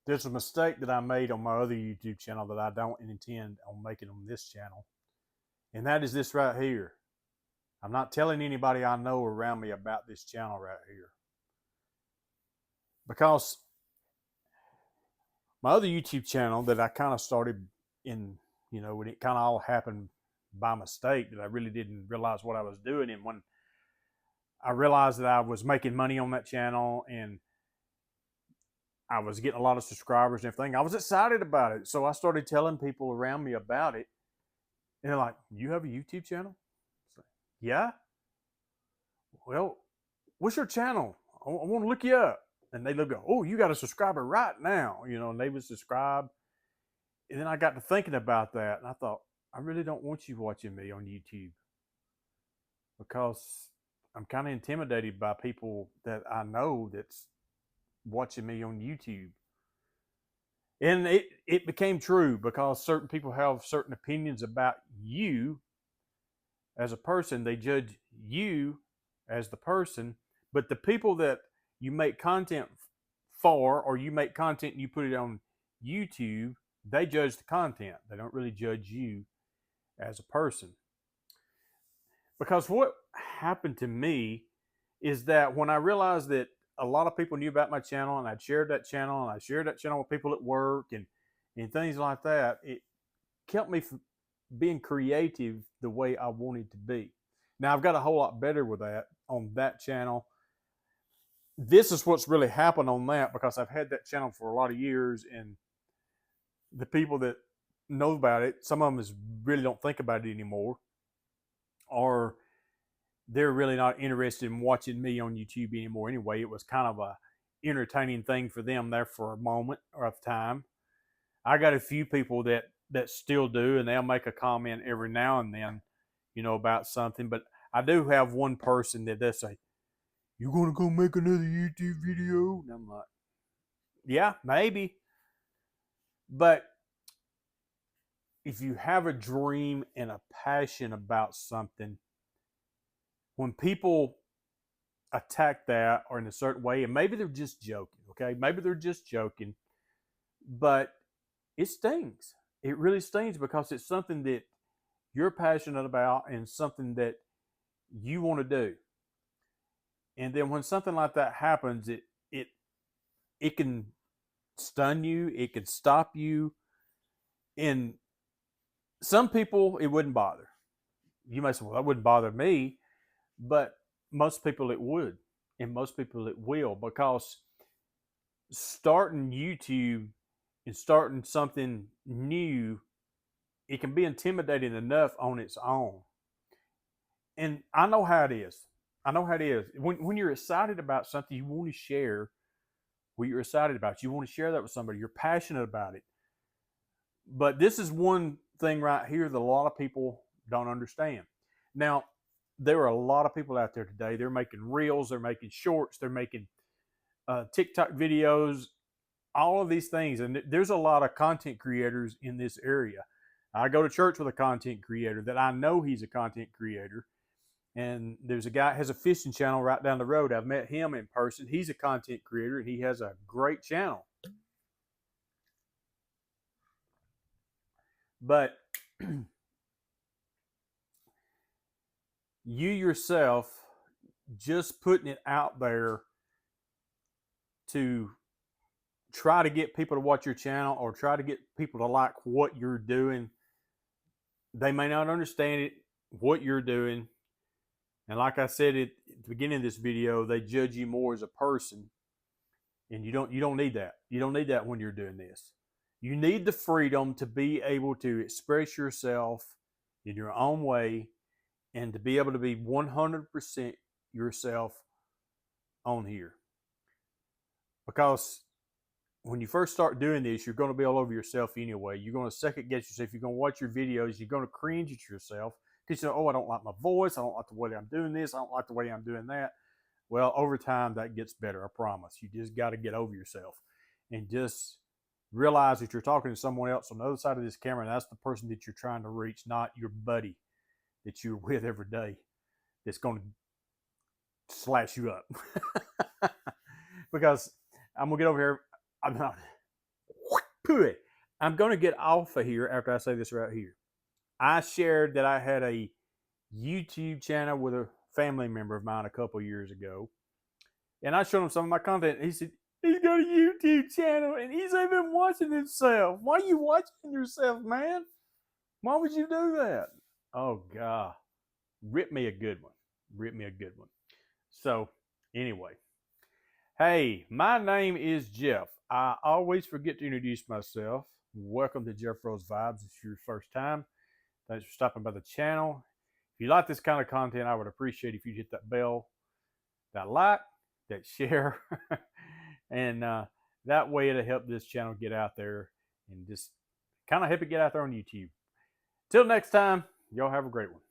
there's a mistake that I made on my other YouTube channel that I don't intend on making on this channel. And that is this right here. I'm not telling anybody I know around me about this channel right here. Because my other YouTube channel that I kind of started in, when it kind of all happened by mistake, that I really didn't realize what I was doing. And when I realized that I was making money on that channel and I was getting a lot of subscribers and everything, I was excited about it. So I started telling people around me about it. And they're like, "You have a YouTube channel?" Like, "Yeah." "Well, what's your channel? I want to look you up." And they look, "Oh, you got a subscriber right now," and they would subscribe. And then I got to thinking about that, and I thought, I really don't want you watching me on YouTube, because I'm kind of intimidated by people that I know that's watching me on YouTube. And it became true, because certain people have certain opinions about you as a person. They judge you as the person, but the people that you make content for, or you make content and you put it on YouTube, they judge the content. They don't really judge you as a person. Because what happened to me is that when I realized that a lot of people knew about my channel, and I'd shared that channel, and I shared that channel with people at work and things like that, it kept me from being creative the way I wanted to be. Now I've got a whole lot better with that on that channel. This is what's really happened on that, because I've had that channel for a lot of years, and the people that know about it, some of them really don't think about it anymore, or they're really not interested in watching me on YouTube anymore anyway. It was kind of a entertaining thing for them there for a moment or a time. I got a few people that still do, and they'll make a comment every now and then, about something. But I do have one person that they say, "You gonna go make another YouTube video?" And I'm like, "Yeah, maybe." But if you have a dream and a passion about something, when people attack that or in a certain way, and maybe they're just joking, okay? Maybe they're just joking, but it stings. It really stings, because it's something that you're passionate about and something that you want to do. And then when something like that happens, it can stun you, it can stop you. And some people it wouldn't bother. You may say, "Well, that wouldn't bother me," but most people it would, and most people it will, because starting YouTube and starting something new, it can be intimidating enough on its own. And I know how it is. I know how it is. When you're excited about something, you want to share what you're excited about. You want to share that with somebody. You're passionate about it. But this is one thing right here that a lot of people don't understand. Now, there are a lot of people out there today. They're making reels, they're making shorts, they're making TikTok videos, all of these things. And there's a lot of content creators in this area. I go to church with a content creator that I know he's a content creator. And there's a guy that has a fishing channel right down the road. I've met him in person. He's a content creator, and he has a great channel. But you yourself just putting it out there to try to get people to watch your channel or try to get people to like what you're doing, they may not understand it, what you're doing. And like I said at the beginning of this video, they judge you more as a person. And you don't need that. You don't need that when you're doing this. You need the freedom to be able to express yourself in your own way and to be able to be 100% yourself on here. Because when you first start doing this, you're going to be all over yourself anyway. You're going to second guess yourself. You're going to watch your videos. You're going to cringe at yourself because you know, "Oh, I don't like my voice. I don't like the way I'm doing this. I don't like the way I'm doing that." Well, over time, that gets better. I promise. You just got to get over yourself and just realize that you're talking to someone else on the other side of this camera. And that's the person that you're trying to reach, not your buddy that you're with every day that's going to slash you up. Because I'm going to get over here. I'm not. Pooh. I'm going to get off of here after I say this right here. I shared that I had a YouTube channel with a family member of mine a couple years ago. And I showed him some of my content. He said, he's got a YouTube channel and he's even watching himself. Why are you watching yourself, man? Why would you do that? Oh, God. Rip me a good one. Rip me a good one. So, anyway. Hey, my name is Jeff. I always forget to introduce myself. Welcome to Jeff Rose Vibes. If it's your first time, thanks for stopping by the channel. If you like this kind of content, I would appreciate if you hit that bell, that like, that share, and that way it'll help this channel get out there and just kind of help it get out there on YouTube. Till next time, y'all have a great one.